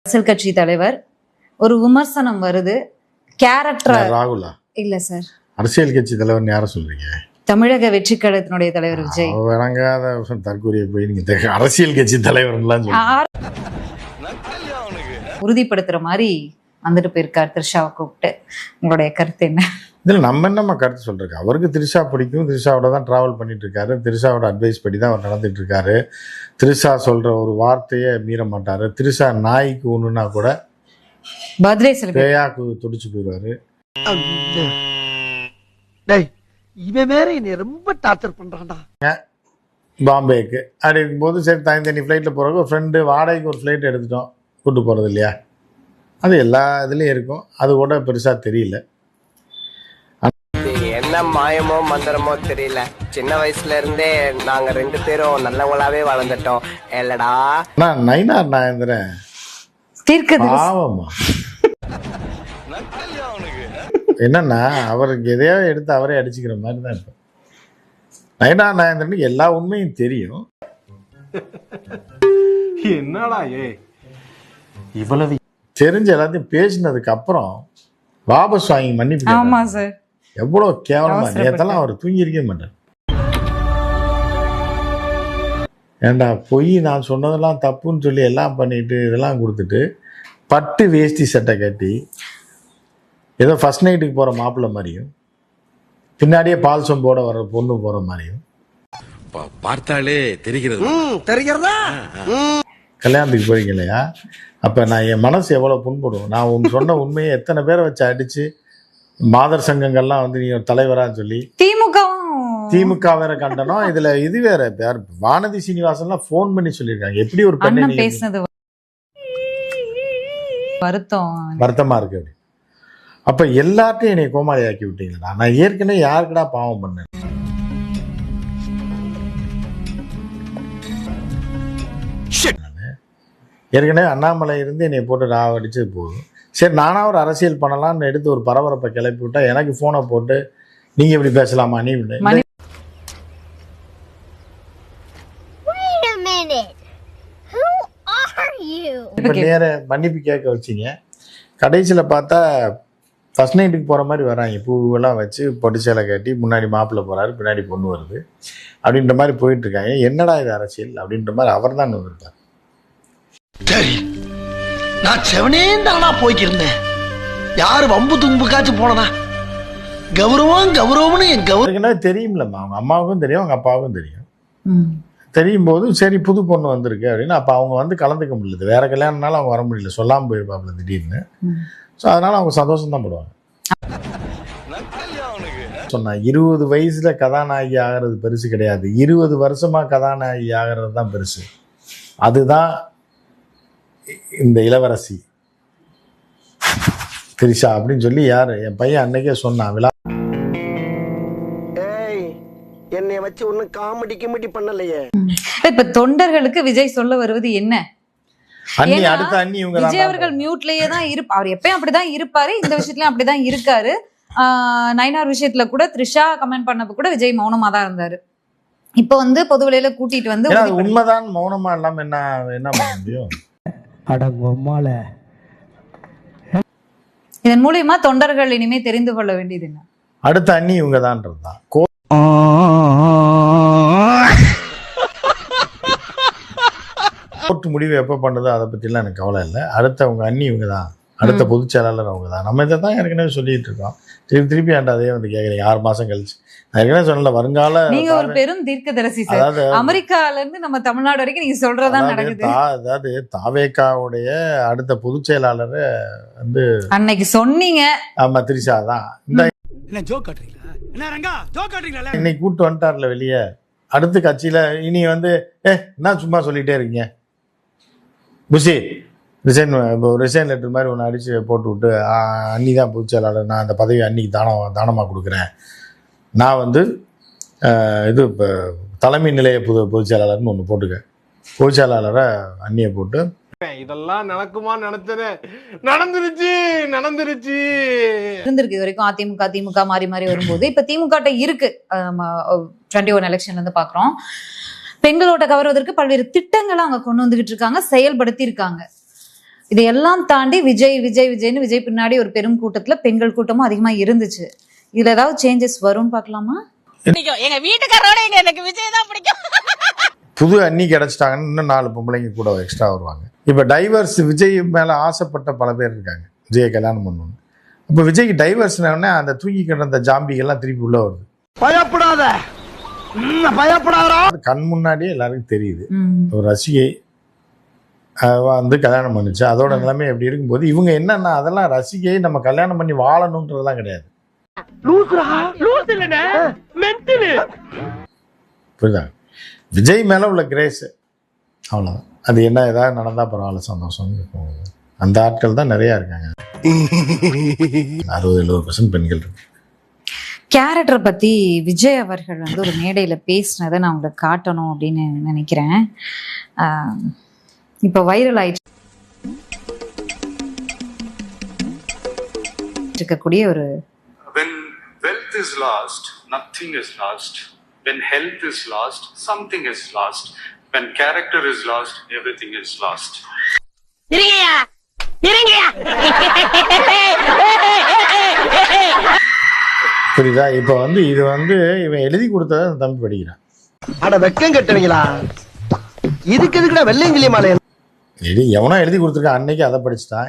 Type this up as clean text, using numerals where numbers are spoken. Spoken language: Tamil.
அரசியல் கட்சி தலைவர் ஒரு விமர்சனம் வருது, கேரக்டர் ராகுலா இல்ல சார், அரசியல் கட்சி தலைவர் யார சொல்றீங்க? தமிழக வெற்றி கழகத்தினுடைய தலைவர் விஜய். வணங்காத தற்கூரிய போய் நீங்க அரசியல் கட்சி தலைவர் உறுதிப்படுத்துற மாதிரி வந்துட்டு போயிருக்கார் த்ரிஷாவை கூப்பிட்டு. உங்களுடைய கருத்து என்ன? இதுல நம்ம என்னம்மா கருத்து சொல்றோம்? அவருக்கு த்ரிஷா பிடிக்கும், த்ரிஷாவோட தான் டிராவல் பண்ணிட்டு இருக்காரு, த்ரிஷாவோட அட்வைஸ் படி தான் அவர் நடந்துட்டு இருக்காரு. த்ரிஷா சொல்ற ஒரு வார்த்தையை மீற மாட்டாரு. த்ரிஷா நாய்க்கு ஒண்ணுன்னா கூட பர்த்டே பேயாக்கு துடிச்சு போயிடுவாரு. இவன் வேற என்னை ரொம்ப டார்ச்சர் பண்றான்டா. பாம்பேக்கு அப்படி இருக்கும்போது சரி தனி ஃப்ளைட்ல போறதுக்கு ஒரு ஃப்ரெண்டு வாடகைக்கு ஒரு ஃப்ளைட் எடுத்துட்டோம், கூட்டு போறது இல்லையா? அது எல்லா இதுலயும் இருக்கும். அது கூட பெருசா தெரியல. என்ன மாயமோ மந்திரமோ தெரியல, சின்ன வயசுல இருந்தே நாங்க 2 பேரும் நல்லவங்களாவே வளர்ந்துட்டோம் இல்லடா. நயினார் நாகேந்திரன் பாவமா என்னன்னா அவருக்கு எதையோ எடுத்து அவரே அடிச்சுக்கிற மாதிரி தான் இருக்கும். நயினார் நாகேந்திரனுக்கு எல்லா உண்மையும் தெரியும். என்னடா இவ்வளவு தெரிஞ்ச எல்லாத்தையும் பேசினதுக்கு அப்புறம் வாபஸ் வாங்கி மன்னிப்பு. ஆமா சார், எவ்வளவு கேவலமா. நேத்தெல்லாம் அவர் தூங்கி இருக்க மாட்டார். ஏண்டா பொய் நான் சொன்னதெல்லாம் தப்புன்னு சொல்லி எல்லாம் பண்ணிட்டு இதெல்லாம் கொடுத்துட்டு பட்டு வேஷ்டி சட்டை கட்டி ஏதோ ஃபர்ஸ்ட் நைட்டுக்கு போற மாப்பிள்ளை மாதிரியும் பின்னாடியே பால் சொம்போட வர பொண்ணு போற மாதிரியும் பார்த்தாலே தெரிகிறது. கல்யாணத்துக்கு போறீங்க இல்லையா? அப்ப நான் என் மனசு எவ்வளவு புண்படும். நான் சொன்ன உண்மையை எத்தனை பேரை வச்சு அடிச்சு மாதர் சங்கங்கள்லாம் வந்து நீ ஒரு தலைவரான்னு சொல்லி திமுக வேற கண்டனம். இதுல இது வேற வானதி சீனிவாசன்லாம் போன் பண்ணி சொல்லியிருக்காங்க. எப்படி ஒரு பெண்ணை பேசினது வருத்தமா இருக்கு. அப்படி அப்ப எல்லாத்தையும் என்னை கோமாளி ஆக்கி விட்டீங்களா? நான் ஏற்கனவே யாருக்குடா பாவம் பண்ணேன்? ஏற்கனவே அண்ணாமலை இருந்து என்னை போட்டு ராவடிச்சது போதும். சரி நானா ஒரு அரசியல் பண்ணலாம்னு எடுத்து ஒரு பரபரப்பை கிளப்பி விட்டா எனக்கு போனை போட்டு நீங்க இப்படி பேசலாமா நீ இப்ப நேர மன்னிப்பு கேட்க வச்சிங்க. கடைசியில பார்த்தா ஃபர்ஸ்ட் நைட்டுக்கு போற மாதிரி வராங்க, பூவெல்லாம் வச்சு பொட்டு சேலை கட்டி முன்னாடி மாப்பிள்ளை போறாரு பின்னாடி பொண்ணு வருது அப்படின்ற மாதிரி போயிட்டு இருக்காங்க. என்னடா இது அரசியல் அப்படின்ற மாதிரி அவர் தான் வந்திருக்காரு. சரி நான் செவனே தானா போய்க்கிருந்தேன். யாரு வம்பு தும்புக்காச்சும் போனனா கௌரவம் கௌரவம்னு என் கௌரவம் தெரியும்லம்மா. அவங்க அம்மாவுக்கும் தெரியும், அவங்க அப்பாவுக்கும் தெரியும். தெரியும் போது சரி புது பொண்ணு வந்திருக்கு அப்படின்னு அப்ப அவங்க வந்து கலந்துக்க முடியல. வேற கல்யாணம்னாலும் அவங்க வர முடியல, சொல்லாம போயிருப்பாப்புல திடீர்னு. ஸோ அதனால அவங்க சந்தோஷம் தான் படுவாங்க. சொன்னா 20 வயசுல கதாநாயகி ஆகிறது பெருசு கிடையாது, 20 வருஷமா கதாநாயகி ஆகிறது தான் பெருசு. அதுதான் இந்த இளவரசி திரிஷா அப்படின்னு சொல்லி யாரு என் பையன் அன்னைக்கே சொன்னான். விழா என்னை வச்சு ஒன்னும் காமெடி கிமெடி பண்ணலையே. இப்ப தொண்டர்களுக்கு விஜய் சொல்ல வருவது என்ன? அடுத்த அண்ணி இவங்க விஜய் அவர்கள் மியூட்லயே தான் இருப்பார். அவர் எப்பயும் அப்படிதான் இருப்பாரு, இந்த விஷயத்துலயும் அப்படிதான் இருக்காரு. நயினார் விஷயத்துல கூட த்ரிஷா கமெண்ட் பண்ணப்ப கூட விஜய் மௌனமா தான் இருந்தாரு. இப்ப வந்து பொது வெளியில கூட்டிட்டு வந்து உண்மைதான் மௌனமா இல்லாம என்ன பண்ண முடியும்? இதன் மூலியமா தொண்டர்கள் இனிமே தெரிந்து கொள்ள வேண்டியது என்ன? அடுத்த அண்ணி இவங்க தான். கோர்ட் முடிவு எப்ப பண்ணதோ அதை பத்தி எல்லாம் எனக்கு கவலை இல்லை. அடுத்த உங்க அண்ணி இவங்க தான், அடுத்த பொதுச் செயலாளர் அவங்க தான். நம்ம இதை தான் ஏற்கனவே சொல்லிட்டு இருக்கோம். திருப்பி ஆண்டா அதே வந்து கேட்குறீங்க 6 மாசம் கழிச்சு. நான் ஏற்கனவே சொன்னல வருங்கால நீங்க ஒரு பெரும் தீர்க்கதரிசி சார். அதாவது அமெரிக்கால இருந்து நம்ம தமிழ்நாடு வரைக்கும் நீங்க சொல்றதா நடக்குது. அதாவது தாவேகாவுடைய அடுத்த பொதுச் செயலாளர் வந்து அன்னைக்கு சொன்னீங்க. ஆமா திரிஷா தான். என்ன ஜோக் காட்டுறீங்களா? என்ன ரங்கா ஜோக் காட்டுறீங்களா? இன்னைக்கு கூட்டு வந்துட்டார்ல வெளியே. அடுத்த கட்சியில இனி வந்து என்ன சும்மா சொல்லிட்டே இருக்கீங்க புசி ரிசைன் லெட்டர் மாதிரி ஒன்று அடிச்சு போட்டு விட்டு அன்னி தான் பொதுச் செயலாளர், நான் அந்த பதவி அன்னிக்கு தானமாக கொடுக்குறேன், நான் வந்து இது இப்போ தலைமை நிலைய பொதுச் செயலாளர்னு ஒன்று போட்டுக்க, பொதுச் செயலாளரை அன்னியை போட்டு இதெல்லாம் நடக்குமா நினைச்சேன். நடந்துருச்சு இருந்திருக்கு. இது வரைக்கும் அதிமுக திமுக மாறி மாறி வரும்போது இப்ப திமுக இருக்கு. 21 எலெக்ஷன்ல இருந்து பாக்குறோம். பெண்களோட கவர்வதற்கு பல்வேறு திட்டங்களை அவங்க கொண்டு வந்துகிட்டு இருக்காங்க, செயல்படுத்தி இருக்காங்க. இதையெல்லாம் தாண்டி விஜய் விஜய் விஜய்னு விஜய் பின்னாடி ஒரு பெரும் கூட்டத்துல பெண்கள் கூட்டமும் அதிகமா இருந்துச்சு. இதுல ஏதாவது சேஞ்சஸ் வரும்னு பார்க்கலாமா? எங்க வீட்டுக்காரோட எனக்கு விஜய் தான் பிடிக்கும். புது அண்ணி கிடைச்சிட்டாங்கன்னு இன்னும் 4 பொம்பளைங்க கூட எக்ஸ்ட்ரா வருவாங்க. இப்போ டைவர்ஸ் விஜய் மேலே ஆசைப்பட்ட பல பேர் இருக்காங்க, விஜயை கல்யாணம் பண்ணணும். இப்போ விஜய்க்கு டைவர்ஸ்னே அந்த தூக்கி கிடந்த ஜாம்பிகள்லாம் திருப்பி உள்ள வருது. பயப்படாத பயப்படாதா. கண் முன்னாடியே எல்லாருக்கும் தெரியுது ஒரு ரசிகை வந்து கல்யாணம் பண்ணுச்சு, அதோட நிலைமை எப்படி இருக்கும்போது இவங்க என்னன்னா அதெல்லாம் ரசிகை நம்ம கல்யாணம் பண்ணி வாழணுன்றதெல்லாம் கிடையாது. புரியுதா? விஜய் மேல உள்ள கிரேஸ் அவ்வளவுதான். அது என்ன ஏதாவது நடந்தா பரவாயில்ல, சந்தோஷம். அந்த ஆட்கள் தான் நிறைய இருக்காங்க. 60-70% பெண்கள் இருக்கு. கேரக்டரை பத்தி விஜய் அவர்கள் வந்து ஒரு மேடையில பேசினதை நான் உங்களுக்கு காட்டணும் அப்படின்னு நினைக்கிறேன். இப்போ வைரல் ஆயிட்டு இருக்கக்கூடிய ஒரு When wealth is lost, nothing is lost. When health is lost, something is lost. When character is lost, everything is lost. புரியுதா? இப்போ வந்து இது வந்து இவன் எழுதி கொடுத்ததை அந்த தம்பி படிக்கிறான். அட வெக்கம் கட்டுவீங்களா? இதுக்கு எதுக்குடா வெள்ளையங்கிலி மாலை? எவனோ எழுதி கொடுத்துருக்கான், அன்னைக்கு அதை படிச்சுட்டான்.